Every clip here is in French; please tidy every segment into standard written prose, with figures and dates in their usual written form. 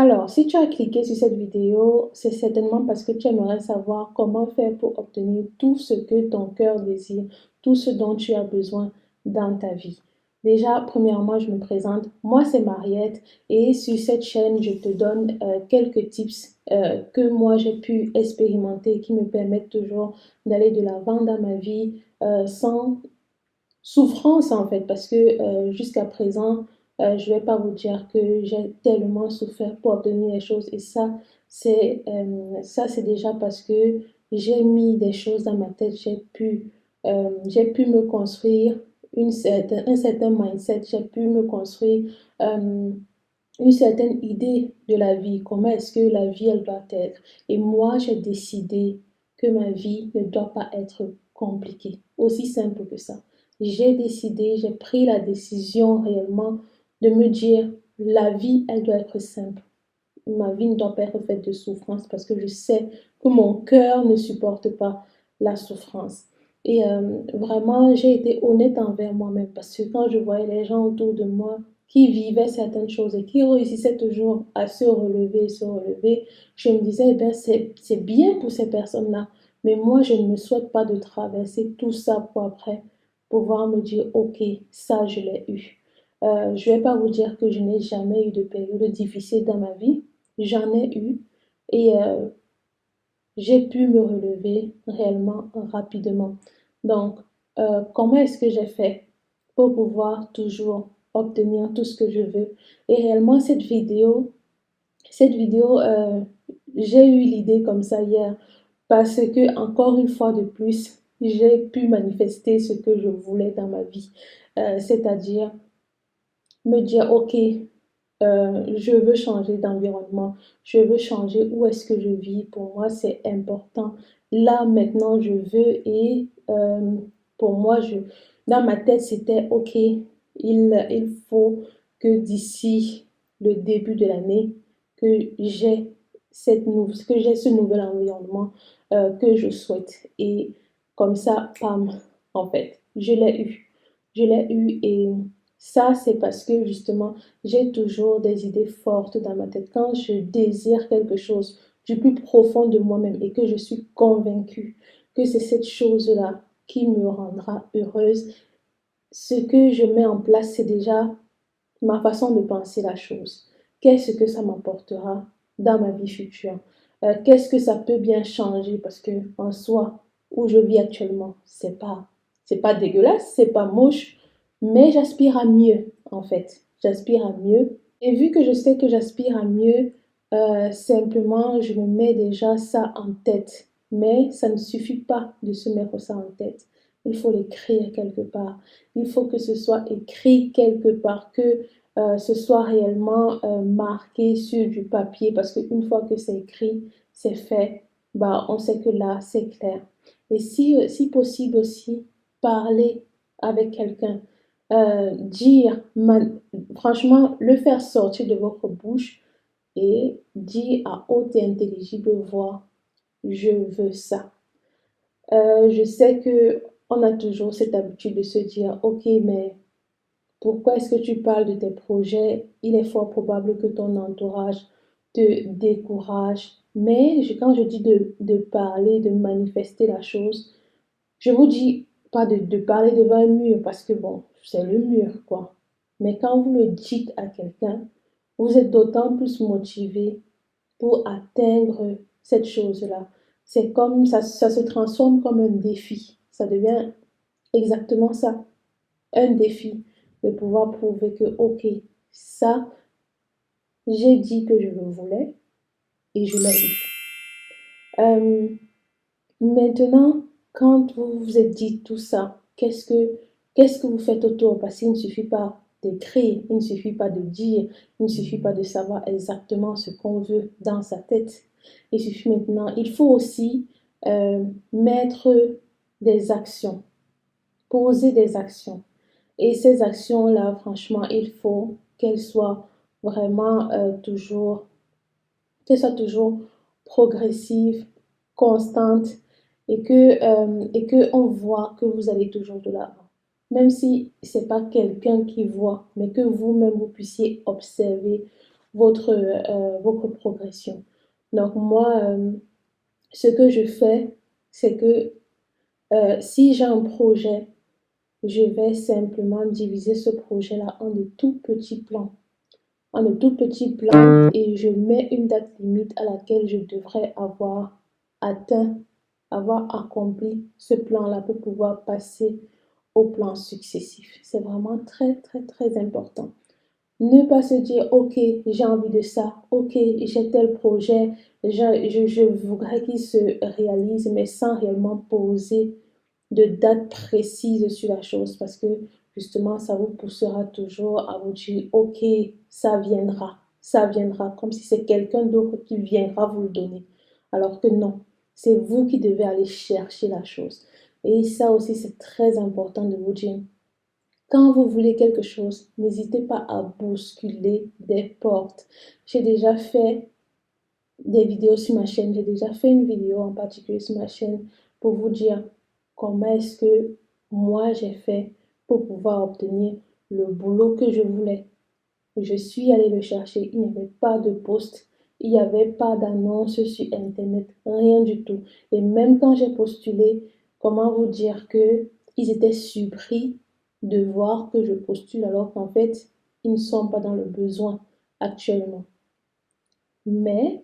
Alors, si tu as cliqué sur cette vidéo, c'est certainement parce que tu aimerais savoir comment faire pour obtenir tout ce que ton cœur désire, tout ce dont tu as besoin dans ta vie. Déjà, premièrement, je me présente. Moi, c'est Mariette et sur cette chaîne, je te donne quelques tips que moi j'ai pu expérimenter qui me permettent toujours d'aller de l'avant dans ma vie sans souffrance en fait, parce que jusqu'à présent, je ne vais pas vous dire que j'ai tellement souffert pour obtenir les choses et ça c'est déjà parce que j'ai mis des choses dans ma tête, j'ai pu me construire un certain mindset, j'ai pu me construire euh, une certaine idée de la vie, comment est-ce que la vie elle doit être. Et moi, j'ai décidé que ma vie ne doit pas être compliquée, aussi simple que ça. J'ai décidé, j'ai pris la décision réellement de me dire, la vie, elle doit être simple. Ma vie ne doit pas être faite de souffrance parce que je sais que mon cœur ne supporte pas la souffrance. Et vraiment, j'ai été honnête envers moi-même parce que quand je voyais les gens autour de moi qui vivaient certaines choses et qui réussissaient toujours à se relever, je me disais, eh bien, c'est bien pour ces personnes-là, mais moi, je ne me souhaite pas de traverser tout ça pour après pouvoir me dire, ok, ça, je l'ai eu. Je ne vais pas vous dire que je n'ai jamais eu de période difficile dans ma vie. J'en ai eu et j'ai pu me relever réellement rapidement. Donc, comment est-ce que j'ai fait pour pouvoir toujours obtenir tout ce que je veux? Et réellement, cette vidéo, j'ai eu l'idée comme ça hier parce que, encore une fois de plus, j'ai pu manifester ce que je voulais dans ma vie. C'est-à-dire me dire, OK, je veux changer d'environnement, je veux changer où est-ce que je vis. Pour moi, c'est important. Là, maintenant, je veux et pour moi, dans ma tête, c'était OK, il faut que d'ici le début de l'année, que j'ai que j'ai ce nouvel environnement que je souhaite. Et comme ça, pam, en fait, je l'ai eu. Je l'ai eu et ça, c'est parce que justement, j'ai toujours des idées fortes dans ma tête. Quand je désire quelque chose du plus profond de moi-même et que je suis convaincue que c'est cette chose-là qui me rendra heureuse, ce que je mets en place, c'est déjà ma façon de penser la chose. Qu'est-ce que ça m'apportera dans ma vie future? Qu'est-ce que ça peut bien changer? Parce que en soi, où je vis actuellement, c'est pas dégueulasse, c'est pas moche, mais j'aspire à mieux, en fait. J'aspire à mieux. Et vu que je sais que j'aspire à mieux, simplement, je me mets déjà ça en tête. Mais ça ne suffit pas de se mettre ça en tête. Il faut l'écrire quelque part. Il faut que ce soit écrit quelque part, que ce soit réellement marqué sur du papier, parce qu'une fois que c'est écrit, c'est fait, bah, on sait que là, c'est clair. Et si possible aussi, parler avec quelqu'un, dire, franchement, le faire sortir de votre bouche et dire à haute et intelligible voix, je veux ça. Je sais que on a toujours cette habitude de se dire, ok, mais pourquoi est-ce que tu parles de tes projets? Il est fort probable que ton entourage te décourage. Mais quand je dis de parler, de manifester la chose, je vous dis pas de parler devant un mur parce que bon, c'est le mur, quoi. Mais quand vous le dites à quelqu'un, vous êtes d'autant plus motivé pour atteindre cette chose-là. C'est comme ça se transforme comme un défi. Ça devient exactement ça, un défi de pouvoir prouver que, ok, ça, j'ai dit que je le voulais et je l'ai eu. Euh, Maintenant, quand vous vous êtes dit tout ça, qu'est-ce que vous faites autour? Parce qu'il ne suffit pas d'écrire, il ne suffit pas de dire, il ne suffit pas de savoir exactement ce qu'on veut dans sa tête. Il suffit maintenant, il faut aussi mettre des actions, poser des actions. Et ces actions-là, franchement, il faut qu'elles soient vraiment qu'elles soient toujours progressives, constantes et que on voit que vous allez toujours de l'avant. Même si c'est pas quelqu'un qui voit, mais que vous-même vous puissiez observer, votre progression. Donc moi, ce que je fais, c'est que si j'ai un projet, je vais simplement diviser ce projet-là en de tout petits plans. En de tout petits plans et je mets une date limite à laquelle je devrais avoir atteint, avoir accompli ce plan-là pour pouvoir passer au plan successif. C'est vraiment très, très, très important. Ne pas se dire, OK, j'ai envie de ça, OK, j'ai tel projet, je voudrais qu'il se réalise, mais sans réellement poser de date précise sur la chose parce que justement, ça vous poussera toujours à vous dire, OK, ça viendra, comme si c'est quelqu'un d'autre qui viendra vous le donner. Alors que non, c'est vous qui devez aller chercher la chose. Et ça aussi, c'est très important de vous dire. Quand vous voulez quelque chose, n'hésitez pas à bousculer des portes. J'ai déjà fait des vidéos sur ma chaîne. J'ai déjà fait une vidéo en particulier sur ma chaîne pour vous dire comment est-ce que moi j'ai fait pour pouvoir obtenir le boulot que je voulais. Je suis allée le chercher. Il n'y avait pas de poste. Il n'y avait pas d'annonce sur Internet. Rien du tout. Et même quand j'ai postulé, comment vous dire que ils étaient surpris de voir que je postule alors qu'en fait, ils ne sont pas dans le besoin actuellement. Mais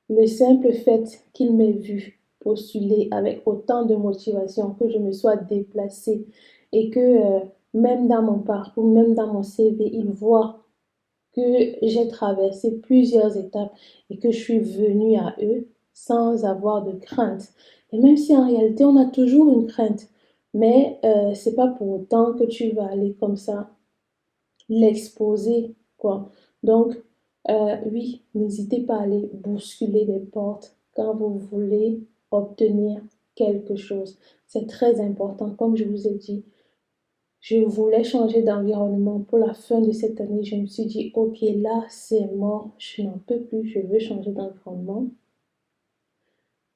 le simple fait qu'il m'ait vu postuler avec autant de motivation, que je me sois déplacée et que même dans mon parcours, même dans mon CV, il voit que j'ai traversé plusieurs étapes et que je suis venue à eux sans avoir de crainte. Et même si en réalité on a toujours une crainte, mais c'est pas pour autant que tu vas aller comme ça l'exposer, quoi. Donc, oui, n'hésitez pas à aller bousculer des portes quand vous voulez obtenir quelque chose. C'est très important, comme je vous ai dit. Je voulais changer d'environnement pour la fin de cette année. Je me suis dit, OK, là, c'est mort. Je n'en peux plus. Je veux changer d'environnement.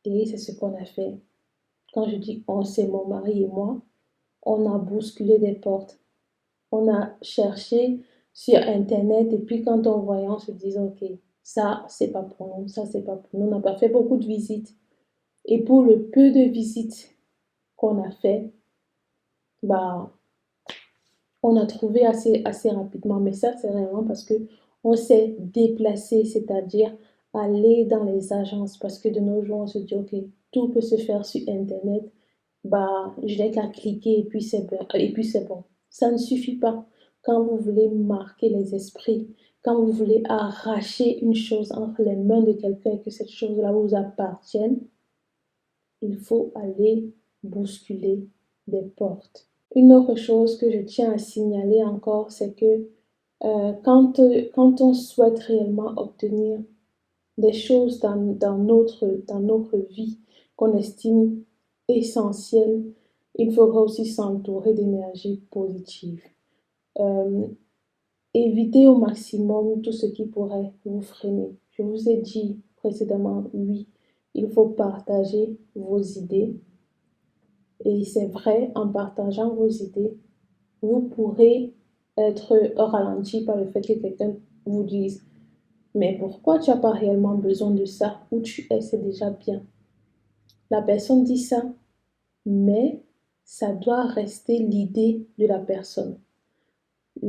Et c'est ce qu'on a fait. Quand je dis on, c'est mon mari et moi. On a bousculé des portes. On a cherché sur Internet et puis quand on voyait, on se disait, OK, ça, c'est pas pour nous, ça, c'est pas pour nous. On n'a pas fait beaucoup de visites. Et pour le peu de visites qu'on a fait, bah, on a trouvé assez rapidement. Mais ça, c'est vraiment parce que on s'est déplacé, c'est-à-dire aller dans les agences. Parce que de nos jours, on se dit, OK, tout peut se faire sur Internet. Bah, je n'ai qu'à cliquer et puis c'est bon. Et puis c'est bon. Ça ne suffit pas. Quand vous voulez marquer les esprits, quand vous voulez arracher une chose entre les mains de quelqu'un et que cette chose-là vous appartienne, il faut aller bousculer des portes. Une autre chose que je tiens à signaler encore, c'est que quand on souhaite réellement obtenir des choses dans notre vie qu'on estime essentielles, il faudra aussi s'entourer d'énergie positive. Euh, Évitez au maximum tout ce qui pourrait vous freiner. Je vous ai dit précédemment, oui, il faut partager vos idées. Et c'est vrai, en partageant vos idées, vous pourrez être ralenti par le fait que quelqu'un vous dise, mais pourquoi tu n'as pas réellement besoin de ça? Où tu es, c'est déjà bien. La personne dit ça, mais ça doit rester l'idée de la personne.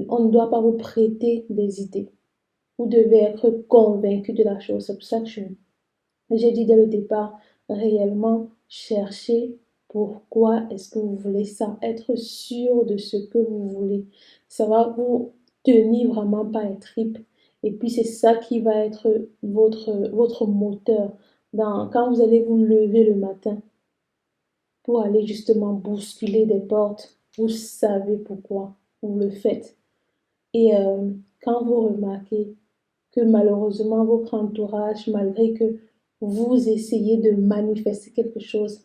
On ne doit pas vous prêter des idées. Vous devez être convaincu de la chose. C'est pour ça que j'ai dit dès le départ, réellement chercher pourquoi est-ce que vous voulez ça. Être sûr de ce que vous voulez. Ça va vous tenir vraiment par les tripes. Et puis c'est ça qui va être votre moteur. Quand vous allez vous lever le matin pour aller justement bousculer des portes, vous savez pourquoi vous le faites. Et quand vous remarquez que malheureusement votre entourage, malgré que vous essayez de manifester quelque chose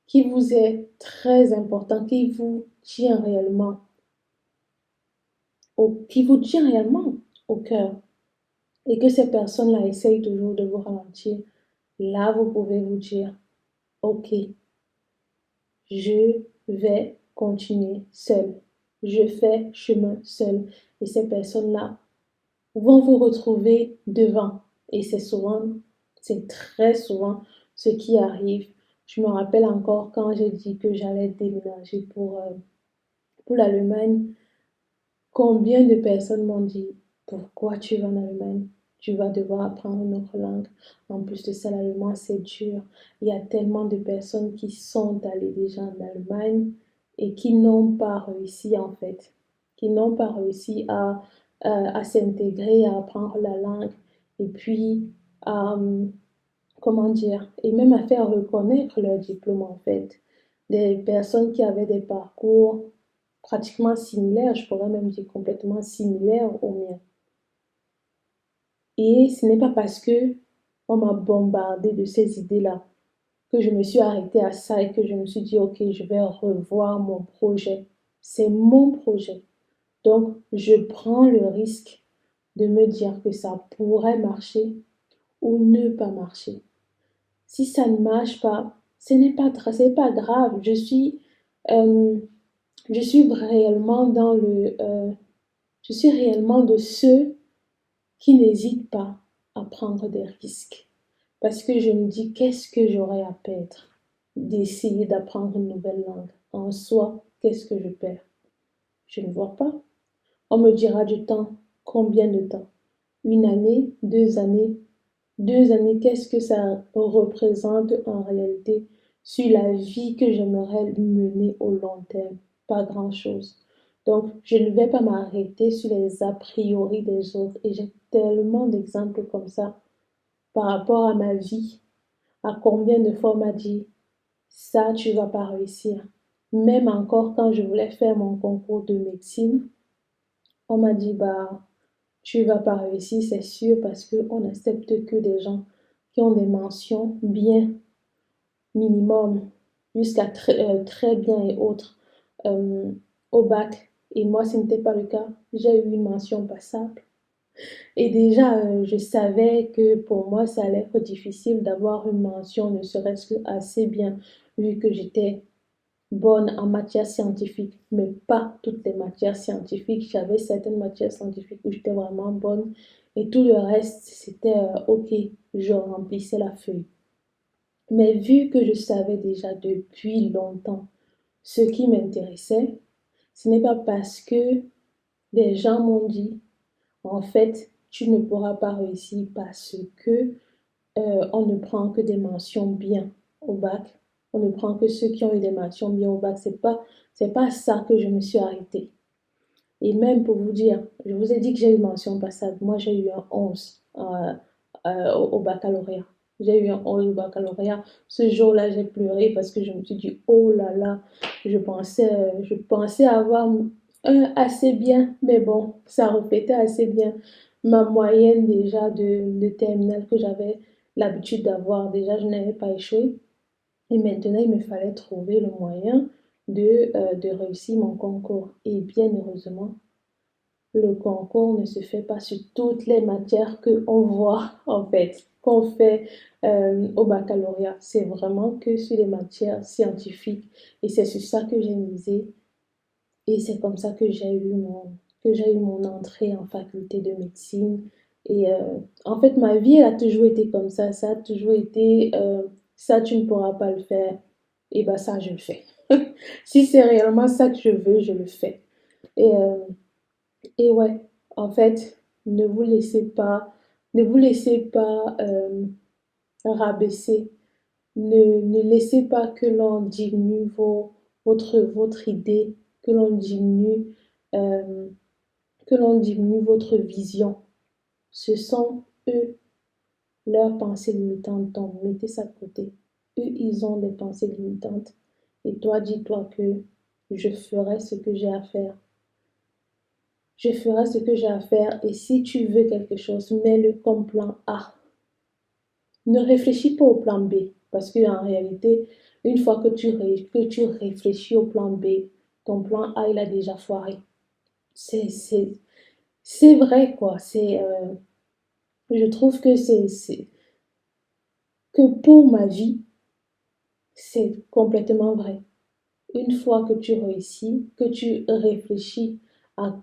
qui vous est très important, qui vous tient réellement au cœur, et que ces personnes-là essayent toujours de vous ralentir, là vous pouvez vous dire, OK, je vais continuer seul. Je fais chemin seul. Et ces personnes-là vont vous retrouver devant. Et c'est très souvent ce qui arrive. Je me rappelle encore quand j'ai dit que j'allais déménager pour l'Allemagne, combien de personnes m'ont dit, pourquoi tu vas en Allemagne? Tu vas devoir apprendre une autre langue. En plus de ça, l'allemand, c'est dur. Il y a tellement de personnes qui sont allées déjà en Allemagne et qui n'ont pas réussi, en fait, qui n'ont pas réussi à s'intégrer, à apprendre la langue et puis à, comment dire, et même à faire reconnaître leur diplôme, en fait. Des personnes qui avaient des parcours pratiquement similaires, je pourrais même dire complètement similaires aux miens. Et ce n'est pas parce que on m'a bombardé de ces idées-là que je me suis arrêtée à ça et que je me suis dit, OK, je vais revoir mon projet. C'est mon projet. Donc, je prends le risque de me dire que ça pourrait marcher ou ne pas marcher. Si ça ne marche pas, c'est pas grave. Euh, je suis réellement je suis réellement de ceux qui n'hésitent pas à prendre des risques. Parce que je me dis, qu'est-ce que j'aurais à perdre d'essayer d'apprendre une nouvelle langue? En soi, qu'est-ce que je perds? Je ne vois pas. On me dira du temps. Combien de temps? Une année, 2 années. 2 années, qu'est-ce que ça représente en réalité sur la vie que j'aimerais mener au long terme? Pas grand-chose. Donc, je ne vais pas m'arrêter sur les a priori des autres. Et j'ai tellement d'exemples comme ça par rapport à ma vie. À combien de fois on m'a dit, ça, tu vas pas réussir. Même encore quand je voulais faire mon concours de médecine, on m'a dit, bah, tu vas pas réussir, c'est sûr, parce qu'on n'accepte que des gens qui ont des mentions bien minimum, jusqu'à très bien et autres euh, au bac. Et moi, ce n'était pas le cas. J'ai eu une mention passable. Et déjà, je savais que pour moi, ça allait être difficile d'avoir une mention, ne serait-ce que assez bien, vu que j'étais bonne en matière scientifique, mais pas toutes les matières scientifiques. J'avais certaines matières scientifiques où j'étais vraiment bonne et tout le reste, c'était OK, je remplissais la feuille. Mais vu que je savais déjà depuis longtemps ce qui m'intéressait, ce n'est pas parce que des gens m'ont dit, en fait, tu ne pourras pas réussir parce que on ne prend que des mentions bien au bac. On ne prend que ceux qui ont eu des mentions bien au bac. C'est pas ça que je me suis arrêtée. Et même pour vous dire, je vous ai dit que j'ai eu mention passable. Moi, j'ai eu un 11 au baccalauréat. J'ai eu un 11 au baccalauréat. Ce jour-là, j'ai pleuré parce que je me suis dit, oh là là, je pensais avoir un assez bien, mais bon, ça reflétait assez bien ma moyenne déjà de terminale que j'avais l'habitude d'avoir. Déjà, je n'avais pas échoué. Et maintenant, il me fallait trouver le moyen de réussir mon concours. Et bien heureusement, le concours ne se fait pas sur toutes les matières qu'on voit, en fait, qu'on fait au baccalauréat. C'est vraiment que sur les matières scientifiques. Et c'est sur ça que j'ai misé. Et c'est comme ça que j'ai eu mon entrée en faculté de médecine. Et en fait, ma vie, elle a toujours été comme ça. Ça a toujours été, ça, tu ne pourras pas le faire. Et bien, ça, je le fais. Si c'est réellement ça que je veux, je le fais. Et, euh, et ouais, en fait, ne vous laissez pas, ne vous laissez pas rabaisser. Ne laissez pas que l'on diminue votre idée, que l'on diminue, euh, que l'on diminue votre vision. Ce sont eux, leurs pensées limitantes. Donc, mettez ça de côté. Eux, ils ont des pensées limitantes. Et toi, dis-toi que je ferai ce que j'ai à faire. Je ferai ce que j'ai à faire. Et si tu veux quelque chose, mets-le comme plan A. Ne réfléchis pas au plan B, parce qu'en réalité, une fois que tu réfléchis au plan B, ton plan A, il a déjà foiré. C'est, c'est, c'est vrai, quoi. Je trouve que que pour ma vie, c'est complètement vrai. Une fois que tu réussis, que tu réfléchis à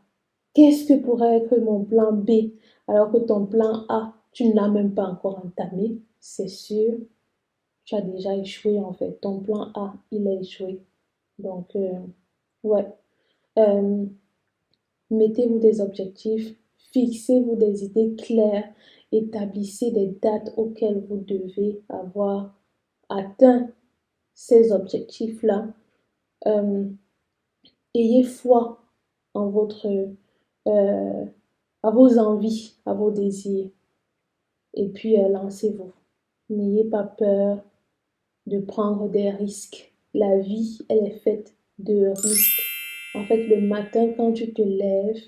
qu'est-ce que pourrait être mon plan B alors que ton plan A, tu ne l'as même pas encore entamé, c'est sûr, tu as déjà échoué en fait. Ton plan A, il a échoué. Donc, ouais. Euh, Mettez-vous des objectifs, fixez-vous des idées claires, établissez des dates auxquelles vous devez avoir atteint ces objectifs-là. Euh, Ayez foi en euh, à vos envies, à vos désirs. Et puis, lancez-vous. N'ayez pas peur de prendre des risques. La vie, elle est faite de risques. En fait, le matin, quand tu te lèves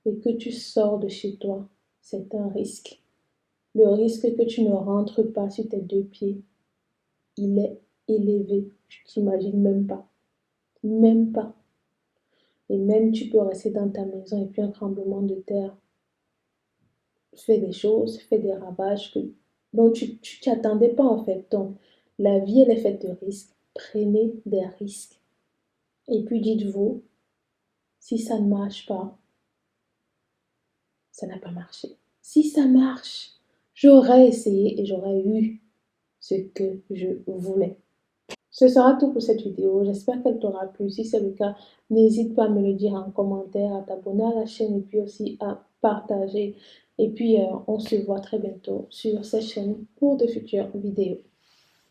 et que tu sors de chez toi, c'est un risque. Le risque que tu ne rentres pas sur tes deux pieds, il est élevé. Tu t'imagines même pas. Même pas. Et même tu peux rester dans ta maison et puis un tremblement de terre fait des choses, fait des ravages dont tu t'y attendais pas en fait. Donc, la vie, elle est faite de risques. Prenez des risques. Et puis dites-vous, si ça ne marche pas, ça n'a pas marché. Si ça marche, j'aurais essayé et j'aurais eu ce que je voulais. Ce sera tout pour cette vidéo. J'espère qu'elle t'aura plu. Si c'est le cas, n'hésite pas à me le dire en commentaire, à t'abonner à la chaîne et puis aussi à partager. Et puis, on se voit très bientôt sur cette chaîne pour de futures vidéos.